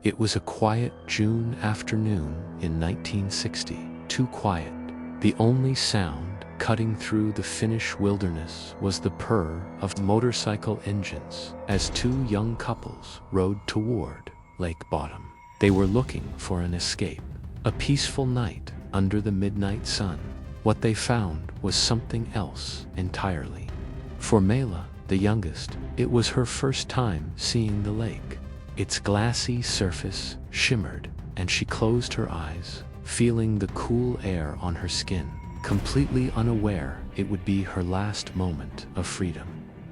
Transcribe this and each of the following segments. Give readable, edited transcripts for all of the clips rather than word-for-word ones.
It was a quiet June afternoon in 1960, too quiet. The only sound cutting through the Finnish wilderness was the purr of motorcycle engines as two young couples rode toward lake bottom. They were looking for an escape, a peaceful night under the midnight sun. What they found was something else entirely. For Mela, the youngest, it was her first time seeing the lake. Its glassy surface shimmered, and she closed her eyes, feeling the cool air on her skin, completely unaware it would be her last moment of freedom.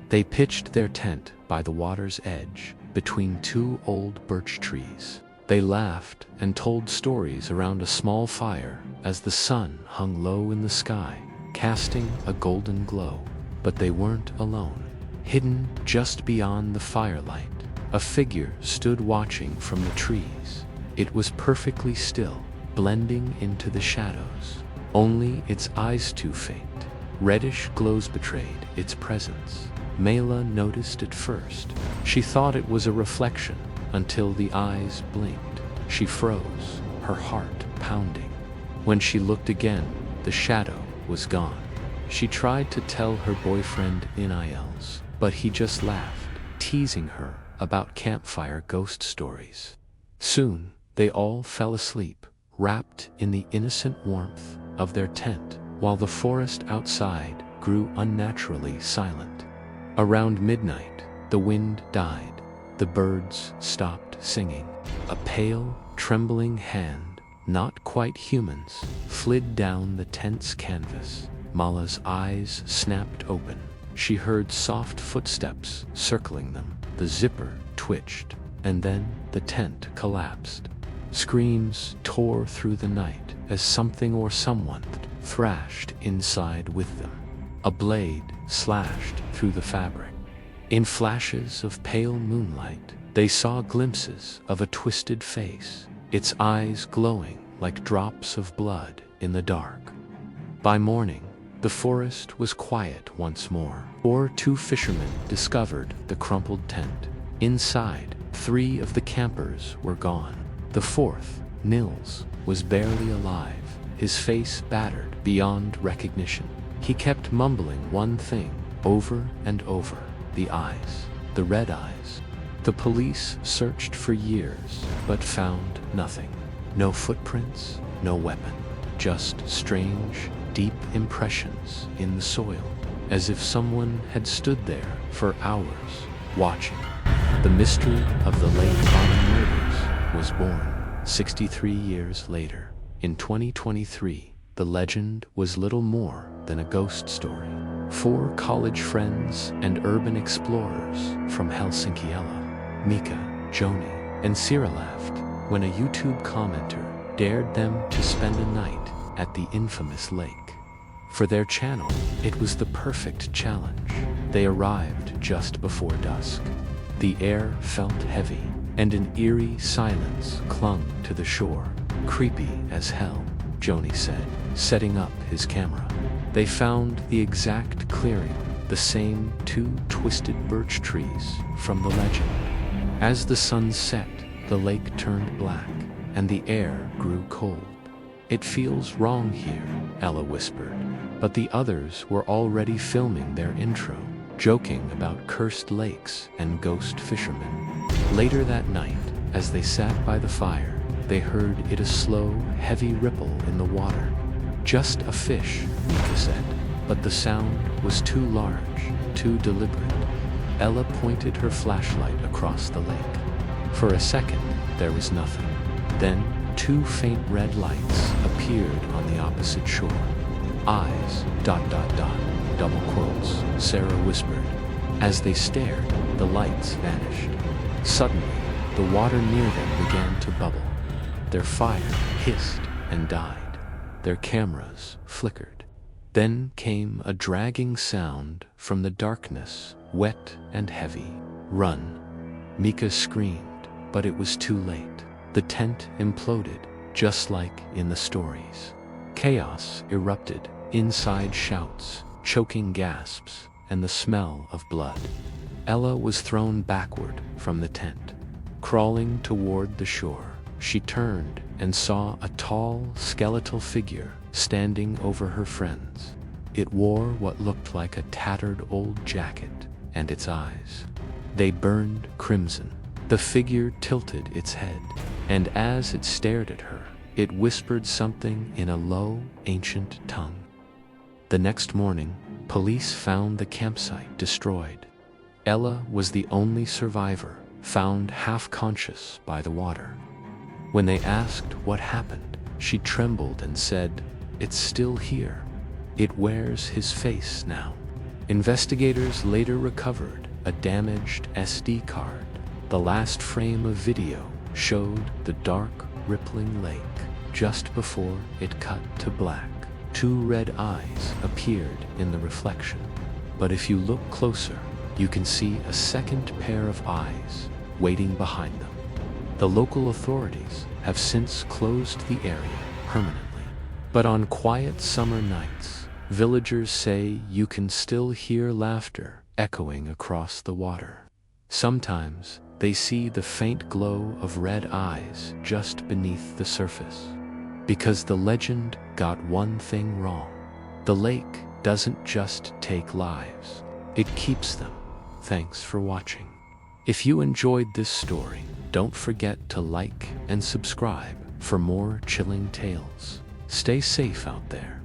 They pitched their tent by the water's edge, between two old birch trees. They laughed and told stories around a small fire as the sun hung low in the sky, casting a golden glow. But they weren't alone. Hidden just beyond the firelight, a figure stood watching from the trees. It was perfectly still, blending into the shadows. Only its eyes too faint. Reddish glows betrayed its presence. Mela noticed it first. She thought it was a reflection until the eyes blinked. She froze, her heart pounding. When she looked again, the shadow was gone. She tried to tell her boyfriend Niels, but he just laughed, teasing her about campfire ghost stories. Soon, they all fell asleep, wrapped in the innocent warmth of their tent, while the forest outside grew unnaturally silent. Around midnight, the wind died. The birds stopped singing. A pale, trembling hand, not quite humans, slid down the tent's canvas. Mala's eyes snapped open. She heard soft footsteps circling them. The zipper twitched, and then the tent collapsed. Screams tore through the night as something or someone thrashed inside with them. A blade slashed through the fabric. In flashes of pale moonlight, they saw glimpses of a twisted face, its eyes glowing like drops of blood in the dark. By morning, the forest was quiet once more. Two fishermen discovered the crumpled tent. Inside, 3 of the campers were gone. The fourth, Nils, was barely alive, his face battered beyond recognition. He kept mumbling one thing over and over: the eyes, the red eyes. The police searched for years, but found nothing. No footprints, no weapon, just strange, deep impressions in the soil, as if someone had stood there for hours, watching. The mystery of the lake bottom murders was born 63 years later. In 2023, the legend was little more than a ghost story. 4 college friends and urban explorers from Helsinki, Mika, Joni, and Sira laughed when a YouTube commenter dared them to spend a night at the infamous lake. For their channel, it was the perfect challenge. They arrived just before dusk. The air felt heavy, and an eerie silence clung to the shore. Creepy as hell, Joni said, setting up his camera. They found the exact clearing, the same 2 twisted birch trees from the legend. As the sun set, the lake turned black, and the air grew cold. "It feels wrong here," Ella whispered, but the others were already filming their intro, joking about cursed lakes and ghost fishermen. Later that night, as they sat by the fire, they heard it a slow, heavy ripple in the water. "Just a fish," Mika said, but the sound was too large, too deliberate. Ella pointed her flashlight across the lake. For a second, there was nothing. Then, 2 faint red lights appeared on the opposite shore. "Eyes, ... double quotes," Sarah whispered. As they stared, the lights vanished. Suddenly, the water near them began to bubble. Their fire hissed and died. Their cameras flickered. Then came a dragging sound from the darkness, wet and heavy. "Run!" Mika screamed, but it was too late. The tent imploded, just like in the stories. Chaos erupted, inside shouts, choking gasps, and the smell of blood. Ella was thrown backward from the tent. crawling toward the shore. She turned and saw a tall, skeletal figure standing over her friends. It wore what looked like a tattered old jacket, and its eyes, they burned crimson. The figure tilted its head, and as it stared at her, it whispered something in a low, ancient tongue. The next morning, police found the campsite destroyed. Ella was the only survivor, found half-conscious by the water. When they asked what happened, she trembled and said, "It's still here. It wears his face now." Investigators later recovered a damaged SD card. The last frame of video showed the dark, rippling lake. Just before it cut to black, two red eyes appeared in the reflection. But if you look closer, you can see a second pair of eyes waiting behind them. The local authorities have since closed the area permanently. But on quiet summer nights, villagers say you can still hear laughter echoing across the water. Sometimes they see the faint glow of red eyes just beneath the surface. Because the legend got one thing wrong. The lake doesn't just take lives, it keeps them. Thanks for watching. If you enjoyed this story, don't forget to like and subscribe for more chilling tales. Stay safe out there.